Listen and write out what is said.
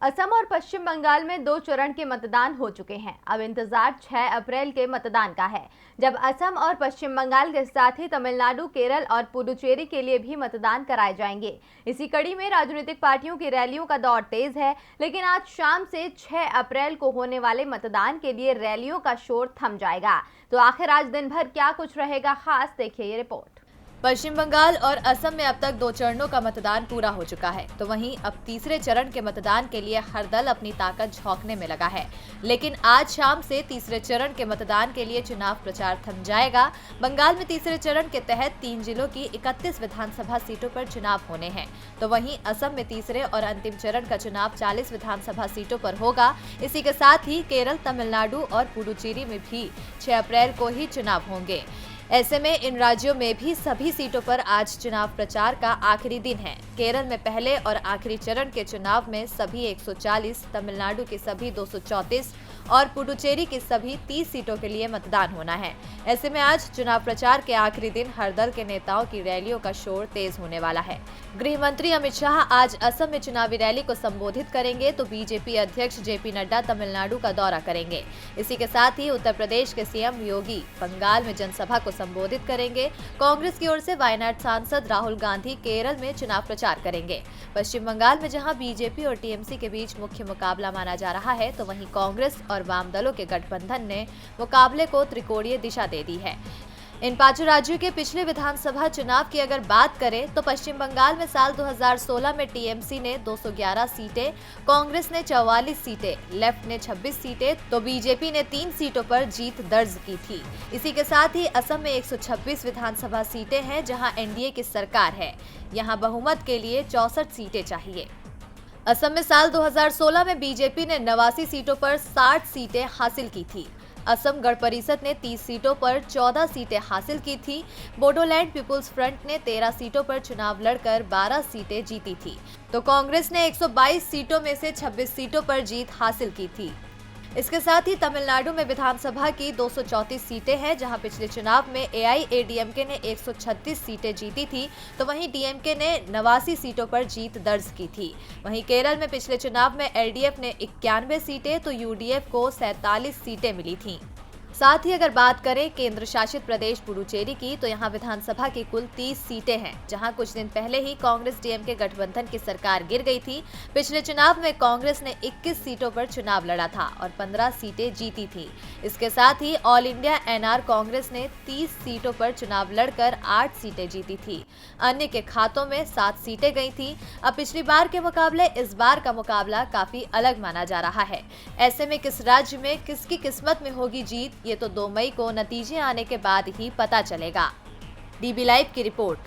असम और पश्चिम बंगाल में 2 चरण के मतदान हो चुके हैं। अब इंतजार 6 अप्रैल के मतदान का है, जब असम और पश्चिम बंगाल के साथ ही तमिलनाडु, केरल और पुडुचेरी के लिए भी मतदान कराए जाएंगे। इसी कड़ी में राजनीतिक पार्टियों की रैलियों का दौर तेज है, लेकिन आज शाम से 6 अप्रैल को होने वाले मतदान के लिए रैलियों का शोर थम जाएगा। तो आखिर आज दिन भर क्या कुछ रहेगा खास, देखिए ये रिपोर्ट। पश्चिम बंगाल और असम में अब तक 2 चरणों का मतदान पूरा हो चुका है, तो वहीं अब तीसरे चरण के मतदान के लिए हर दल अपनी ताकत झोंकने में लगा है। लेकिन आज शाम से तीसरे चरण के मतदान के लिए चुनाव प्रचार थम जाएगा। बंगाल में तीसरे चरण के तहत 3 जिलों की 31 विधानसभा सीटों पर चुनाव होने हैं, तो वहीं असम में तीसरे और अंतिम चरण का चुनाव 40 विधानसभा सीटों पर होगा। इसी के साथ ही केरल, तमिलनाडु और पुडुचेरी में भी 6 अप्रैल को ही चुनाव होंगे। ऐसे में इन राज्यों में भी सभी सीटों पर आज चुनाव प्रचार का आखिरी दिन है। केरल में पहले और आखिरी चरण के चुनाव में सभी 140, तमिलनाडु के सभी 234 और पुडुचेरी की सभी 30 सीटों के लिए मतदान होना है। ऐसे में आज चुनाव प्रचार के आखिरी दिन हर दल के नेताओं की रैलियों का शोर तेज होने वाला है। गृह मंत्री अमित शाह आज असम में चुनावी रैली को संबोधित करेंगे, तो बीजेपी अध्यक्ष जेपी नड्डा तमिलनाडु का दौरा करेंगे। इसी के साथ ही उत्तर प्रदेश के सीएम योगी बंगाल में जनसभा को संबोधित करेंगे। कांग्रेस की ओर से वायनाड सांसद राहुल गांधी केरल में चुनाव प्रचार करेंगे। पश्चिम बंगाल में जहां बीजेपी और टीएमसी के बीच मुख्य मुकाबला माना जा रहा है, तो वहीं कांग्रेस और वाम दलों के गठबंधन ने मुकाबले को त्रिकोणीय दिशा दे दी है। इन 5 राज्यों के पिछले विधानसभा चुनाव की अगर बात करें, तो पश्चिम बंगाल में साल 2016 में टीएमसी ने 211 सीटें, कांग्रेस ने 44 सीटें, लेफ्ट ने 26 सीटें, तो बीजेपी ने 3 सीटों पर जीत दर्ज की थी। इसी के साथ ही असम में 126 विधानसभा सीटें हैं, जहां एनडीए की सरकार है। यहां बहुमत के लिए 64 सीटें चाहिए। असम में साल 2016 में बीजेपी ने 89 सीटों पर 60 सीटें हासिल की थी। असम गण परिषद ने 30 सीटों पर 14 सीटें हासिल की थी। बोडोलैंड पीपुल्स फ्रंट ने 13 सीटों पर चुनाव लड़कर 12 सीटें जीती थी, तो कांग्रेस ने 122 सीटों में से 26 सीटों पर जीत हासिल की थी। इसके साथ ही तमिलनाडु में विधानसभा की 234 सीटें हैं, जहां पिछले चुनाव में एआईएडीएमके ने 136 सीटें जीती थी, तो वहीं डीएमके ने 89 सीटों पर जीत दर्ज की थी। वहीं केरल में पिछले चुनाव में एलडीएफ ने 91 सीटें, तो यूडीएफ को 47 सीटें मिली थीं। साथ ही अगर बात करें केंद्र शासित प्रदेश पुडुचेरी की, तो यहाँ विधानसभा की कुल 30 सीटें हैं, जहां कुछ दिन पहले ही कांग्रेस डीएमके गठबंधन की सरकार गिर गई थी। पिछले चुनाव में कांग्रेस ने 21 सीटों पर चुनाव लड़ा था और 15 सीटें जीती थी। इसके साथ ही ऑल इंडिया एनआर कांग्रेस ने 30 सीटों पर चुनाव लड़कर 8 सीटें जीती थी। अन्य के खातों में 7 सीटें गई थी। अब पिछली बार के मुकाबले इस बार का मुकाबला काफी अलग माना जा रहा है। ऐसे में किस राज्य में किसकी किस्मत में होगी जीत, ये तो 2 मई को नतीजे आने के बाद ही पता चलेगा। डीबी लाइव की रिपोर्ट।